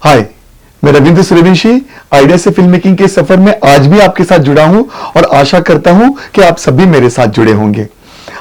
हाय, मैं रविंद्र सूर्यवंशी आइडिया से film making के सफर में आज भी आपके साथ जुड़ा हूं और आशा करता हूं कि आप सभी मेरे साथ जुड़े होंगे।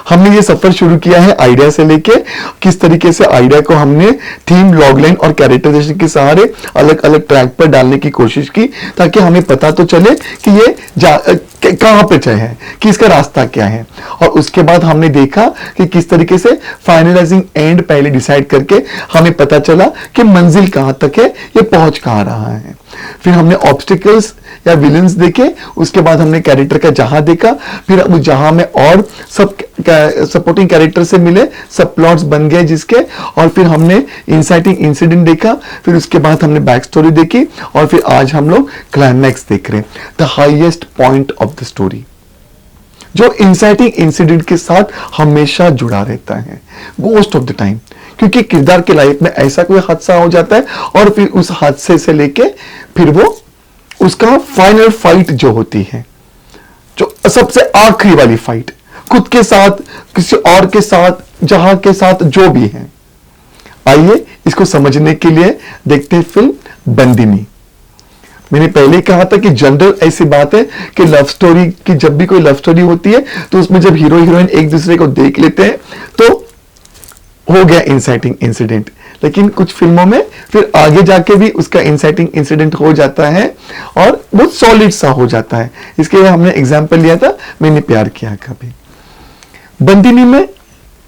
हमने ये सफर शुरू किया है आइडिया से लेके, किस तरीके से आइडिया को हमने थीम, लॉगलाइन और कैरेक्टराइजेशन के सहारे अलग अलग ट्रैक पर डालने की कोशिश की, ताकि हमें पता तो चले कि ये कहां पे चले हैं, कि इसका रास्ता क्या है। और उसके बाद हमने देखा कि किस तरीके से फाइनलाइजिंग एंड पहले डिसाइड करके हमें पता चला कि मंजिल कहां तक है, ये पहुंच कहां रहा है। फिर हमने ऑब्स्टिकल्स या विलन्स देखे, उसके बाद हमने कैरेक्टर का जहां देखा, फिर उस जहां में और सब सपोर्टिंग कैरेक्टर से मिले, सब प्लॉट्स बन गए जिसके, और फिर हमने इंसाइटिंग इंसिडेंट देखा, फिर उसके बाद हमने बैक स्टोरी देखी, और फिर आज हम लोग क्लाइमैक्स देख रहे हैं, the highest point of the story, जो इंसाइटिंग इंसिडेंट के साथ हमेशा जुड़ा रहता है मोस्ट ऑफ द टाइम। क्योंकि किरदार के लाइफ में ऐसा कोई हादसा हो जाता है और फिर उस हादसे से लेके फिर वो उसका फाइनल फाइट जो होती है, जो सबसे आखिरी वाली फाइट, खुद के साथ, किसी और के साथ, जहां के साथ, जो भी है। आइए इसको समझने के लिए देखते हैं फिल्म बंदिनी। मैंने पहले कहा था कि जनरल ऐसी बात है कि लव स्टोरी की, जब भी कोई लव स्टोरी होती है तो उसमें जब हीरो हीरोइन एक दूसरे को देख लेते हैं तो हो गया इंसाइटिंग इंसिडेंट। लेकिन कुछ फिल्मों में फिर आगे जाके भी उसका इंसाइटिंग इंसिडेंट हो जाता है और बहुत सॉलिड सा हो जाता है। इसके लिए हमने एग्जाम्पल लिया था मैंने प्यार किया कभी। बंदिनी में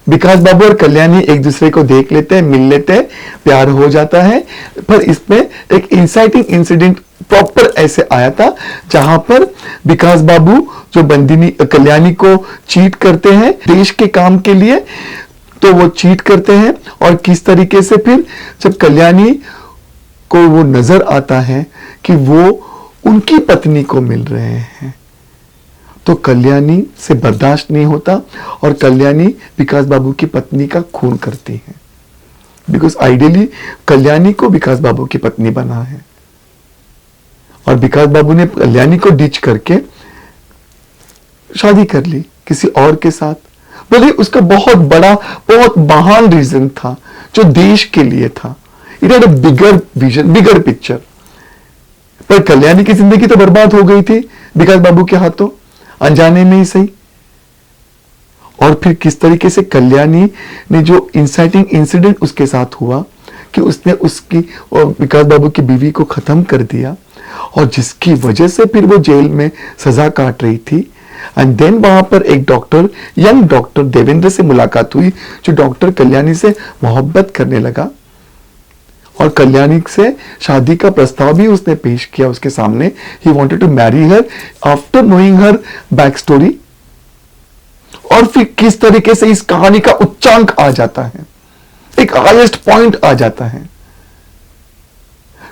विकास बाबू और कल्याणी एक दूसरे को देख लेते हैं, मिल लेते हैं, प्यार हो जाता है। पर इसमें एक इंसाइटिंग इंसिडेंट प्रॉपर ऐसे आया था जहां पर विकास बाबू जो बंदिनी कल्याणी को चीट करते हैं देश के काम के लिए, तो वो चीट करते हैं और किस तरीके से फिर जब कल्याणी को वो नजर आता है कि वो उनकी पत्नी को मिल रहे हैं तो कल्याणी से बर्दाश्त नहीं होता और कल्याणी विकास बाबू की पत्नी का खून करती है। बिकॉज आइडियली कल्याणी को विकास बाबू की पत्नी बना है और विकास बाबू ने कल्याणी को डिच करके शादी कर ली किसी और के साथ। बोले उसका बहुत बड़ा, बहुत महान रीजन था जो देश के लिए था। It had a bigger vision, bigger picture. पर कल्याणी की जिंदगी तो बर्बाद हो गई थी विकास बाबू के हाथों, अनजाने में ही सही। और फिर किस तरीके से कल्याणी ने जो इंसाइटिंग इंसिडेंट उसके साथ हुआ कि उसने उसकी और विकास बाबू की बीवी को खत्म कर दिया और जिसकी वजह से फिर वो जेल में सजा काट रही थी। एंड देन वहां पर एक डॉक्टर, यंग डॉक्टर देवेंद्र से मुलाकात हुई जो डॉक्टर कल्याणी से मोहब्बत करने लगा और कल्याणी से शादी का प्रस्ताव भी उसने पेश किया उसके सामने। He wanted to marry her after knowing her back story. और फिर किस तरीके से इस कहानी का उच्चांक आ जाता है, एक हाईएस्ट पॉइंट आ जाता है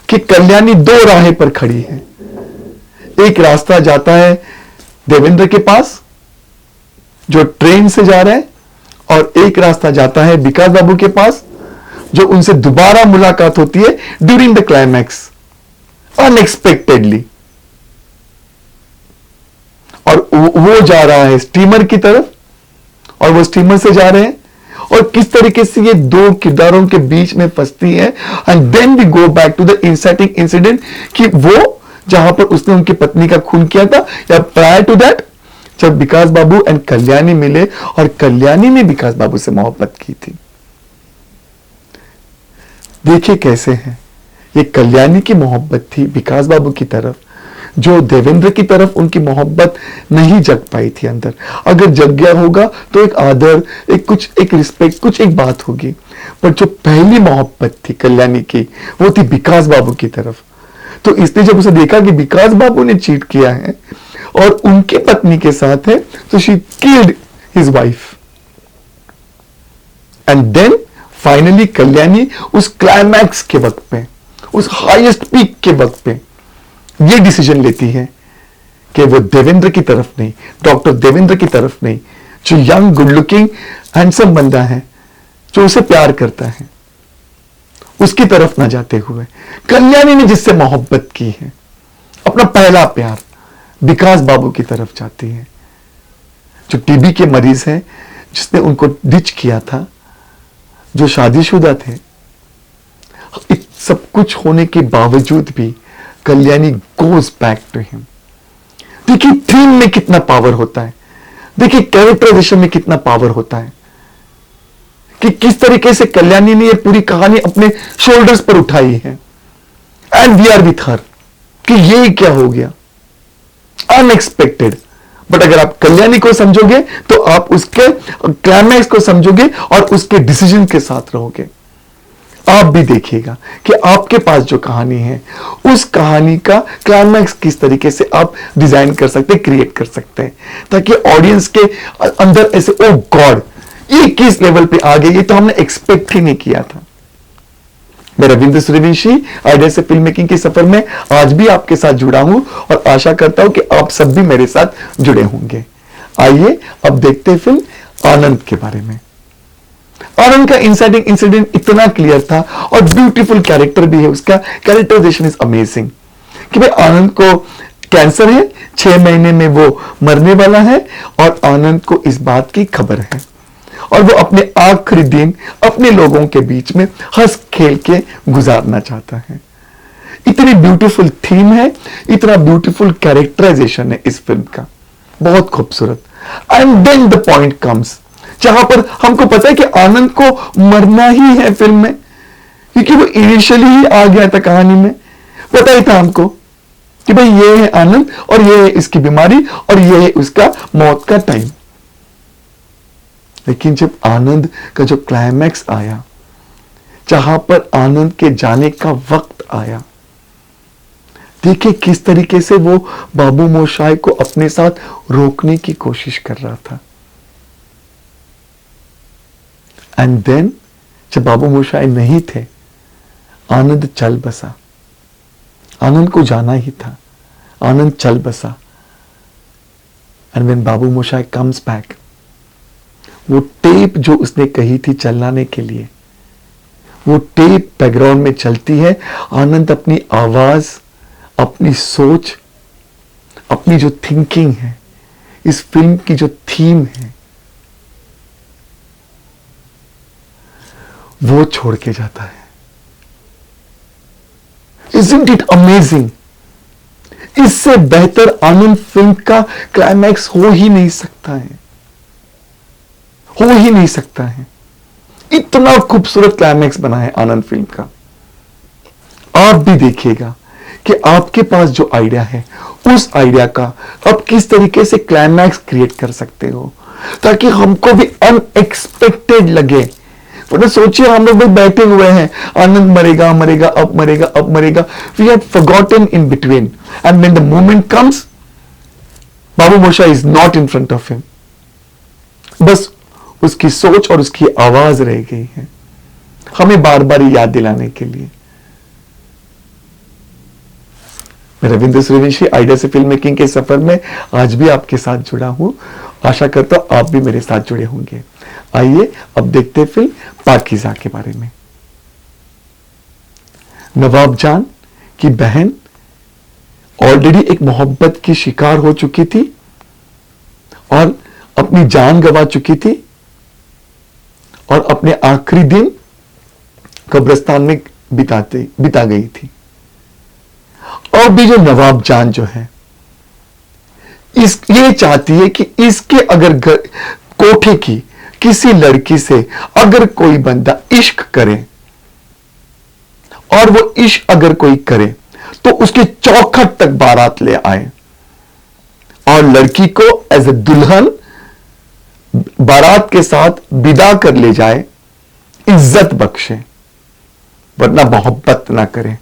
कि कल्याणी दो राहें पर खड़ी है। एक रास्ता जाता है देवेंद्र के पास जो ट्रेन से जा रहा है और एक रास्ता जाता है विकास बाबू के पास जो उनसे दोबारा मुलाकात होती है ड्यूरिंग द क्लाइमैक्स अनएक्सपेक्टेडली। और वो जा रहा है स्टीमर की तरफ और वो स्टीमर से जा रहे हैं और किस तरीके से ये दो किरदारों के बीच में फंसती है। And then we go back to the inciting incident कि वो जहां पर उसने उनकी पत्नी का खून किया था या प्रायर टू दैट जब विकास बाबू एंड कल्याणी मिले और कल्याणी ने विकास बाबू से मोहब्बत की थी। देखिए कैसे है, ये कल्याणी की मोहब्बत थी विकास बाबू की तरफ, जो देवेंद्र की तरफ उनकी मोहब्बत नहीं जग पाई थी अंदर। अगर जग गया होगा तो एक आदर, एक रिस्पेक्ट, कुछ एक बात होगी। पर जो पहली मोहब्बत थी कल्याणी की वो थी विकास बाबू की तरफ। तो इसने जब उसे देखा कि विकास बाबू ने चीट किया है और उनकी पत्नी के साथ है तो she killed his wife. And then finally Kalyani उस क्लाइमैक्स के वक्त पे, उस हाईएस्ट पीक के वक्त पे ये डिसीजन लेती है कि वो देवेंद्र की तरफ नहीं, डॉक्टर देवेंद्र की तरफ नहीं, जो यंग, गुड लुकिंग, हैंडसम बंदा है जो उसे प्यार करता है, उसकी तरफ ना जाते हुए कल्याणी ने जिससे मोहब्बत की है, अपना पहला प्यार विकास बाबू की तरफ जाती है, जो टीबी के मरीज हैं, जिसने उनको डिच किया था, जो शादीशुदा थे। सब कुछ होने के बावजूद भी Kalyani goes back to him. देखिए थीम में कितना पावर होता है, देखिए कैरेक्टराइजेशन में कितना पावर होता है कि किस तरीके से कल्याणी ने ये पूरी कहानी अपने शोल्डर्स पर उठाई है। And we are with her कि ये क्या हो गया, अनएक्सपेक्टेड। बट अगर आप कल्याणी को समझोगे तो आप उसके क्लाइमैक्स को समझोगे और उसके डिसीजन के साथ रहोगे। आप भी देखिएगा कि आपके पास जो कहानी है उस कहानी का क्लाइमैक्स किस तरीके से आप डिजाइन कर सकते हैं, क्रिएट कर सकते हैं, ताकि ऑडियंस के अंदर ऐसे ओ गॉड ये किस लेवल पे आ गया, ये तो हमने एक्सपेक्ट ही नहीं किया था। मैं रविंद्र सूर्यवंशी आइडिया से फिल्म मेकिंग के सफर में आज भी आपके साथ जुड़ा हूं और आशा करता हूं कि आप सब भी मेरे साथ जुड़े होंगे। आइए अब देखते हैं फिल्म आनंद के बारे में। आनंद का इंसाइडिंग इंसिडेंट इतना क्लियर था और ब्यूटीफुल कैरेक्टर भी है, उसका कैरेक्टराइजेशन इज अमेजिंग कि भाई आनंद को कैंसर है, 6 महीने में वो मरने वाला है और आनंद को इस बात की खबर है और वो अपने आखिरी दिन अपने लोगों के बीच में हंस खेल के गुजारना चाहता है। इतनी ब्यूटीफुल थीम है, इतना ब्यूटीफुल कैरेक्टराइजेशन है इस फिल्म का, बहुत खूबसूरत। And then the point comes जहां पर हमको पता है कि आनंद को मरना ही है फिल्म में, क्योंकि वो इनिशियली ही आ गया था कहानी में, पता ही था हमको कि भाई ये है आनंद और ये है इसकी बीमारी और ये है उसका मौत का टाइम। लेकिन जब आनंद का जो क्लाइमैक्स आया, जहां पर आनंद के जाने का वक्त आया, देखिए किस तरीके से वो बाबू मोशाय को अपने साथ रोकने की कोशिश कर रहा था। एंड देन जब बाबू मोशाय नहीं थे, आनंद चल बसा। आनंद को जाना ही था, आनंद चल बसा। And when Babu Moshai comes back, वो टेप जो उसने कही थी चलाने के लिए, वो टेप बैकग्राउंड में चलती है। आनंद अपनी आवाज, अपनी सोच, अपनी जो थिंकिंग है, इस फिल्म की जो थीम है, वो छोड़ के जाता है। Isn't it amazing? इससे बेहतर आनंद फिल्म का क्लाइमैक्स हो ही नहीं सकता है, हो ही नहीं सकता है। इतना खूबसूरत क्लाइमैक्स बना है आनंद फिल्म का। आप भी देखिएगा कि आपके पास जो आइडिया है उस आइडिया का आप किस तरीके से क्लाइमैक्स क्रिएट कर सकते हो ताकि हमको भी अनएक्सपेक्टेड लगे। तो सोचिए हम लोग बैठे हुए हैं, आनंद मरेगा मरेगा अब मरेगा अब मरेगा, we have forgotten in between and when the moment comes Babu Moshai is not in front of him, बस उसकी सोच और उसकी आवाज रह गई है हमें बार बार याद दिलाने के लिए। मैं रविंद्र सूर्यवंशी आइडिया से फिल्म मेकिंग के सफर में आज भी आपके साथ जुड़ा हूं, आशा करता हूं आप भी मेरे साथ जुड़े होंगे। आइए अब देखते हैं फिल्म पाकीज़ा के बारे में। नवाब जान की बहन ऑलरेडी एक मोहब्बत की शिकार हो चुकी थी और अपनी जान गंवा चुकी थी और अपने आखिरी दिन कब्रिस्तान में बिता गई थी। और भी जो नवाब जान जो है ये चाहती है कि इसके अगर कोठे की किसी लड़की से अगर कोई बंदा इश्क करे और वो इश्क अगर कोई करे तो उसके चौखट तक बारात ले आए और लड़की को एज ए दुल्हन बारात के साथ विदा कर ले जाए, इज्जत बख्शे, वरना मोहब्बत ना करे।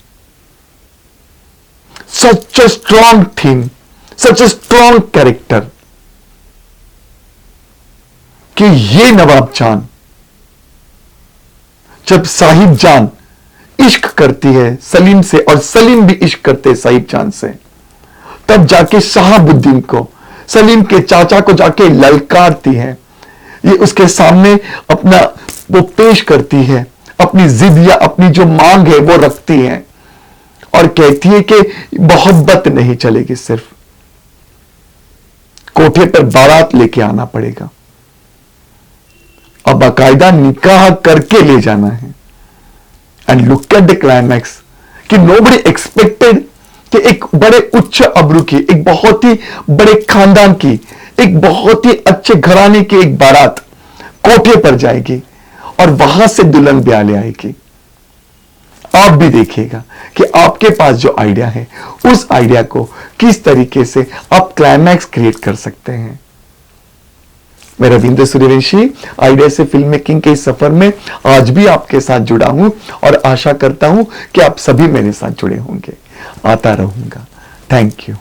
Such a strong theme, such a strong character कि ये नवाब जान जब साहिब जान इश्क करती है सलीम से और सलीम भी इश्क करते हैं साहिब जान से, तब जाके शहाबुद्दीन को, सलीम के चाचा को जाके ललकारती है। ये उसके सामने अपना वो पेश करती है, अपनी जिद या अपनी जो मांग है वो रखती है और कहती है कि मोहब्बत नहीं चलेगी, सिर्फ कोठे पर बारात लेके आना पड़ेगा और बाकायदा निकाह करके ले जाना है। And look at the climax कि नोबडी एक्सपेक्टेड कि एक बड़े उच्च अब्रू की, एक बहुत ही बड़े खानदान की, एक बहुत ही अच्छे घराने की एक बारात कोठे पर जाएगी और वहां से दुल्हन ब्याह ले आएगी। आप भी देखिएगा कि आपके पास जो आइडिया है उस आइडिया को किस तरीके से आप क्लाइमैक्स क्रिएट कर सकते हैं। मैं रविंद्र सूर्यवंशी आइडिया से फिल्म मेकिंग के इस सफर में आज भी आपके साथ जुड़ा हूं और आशा करता हूं कि आप सभी मेरे साथ जुड़े होंगे। आता रहूंगा। Thank you.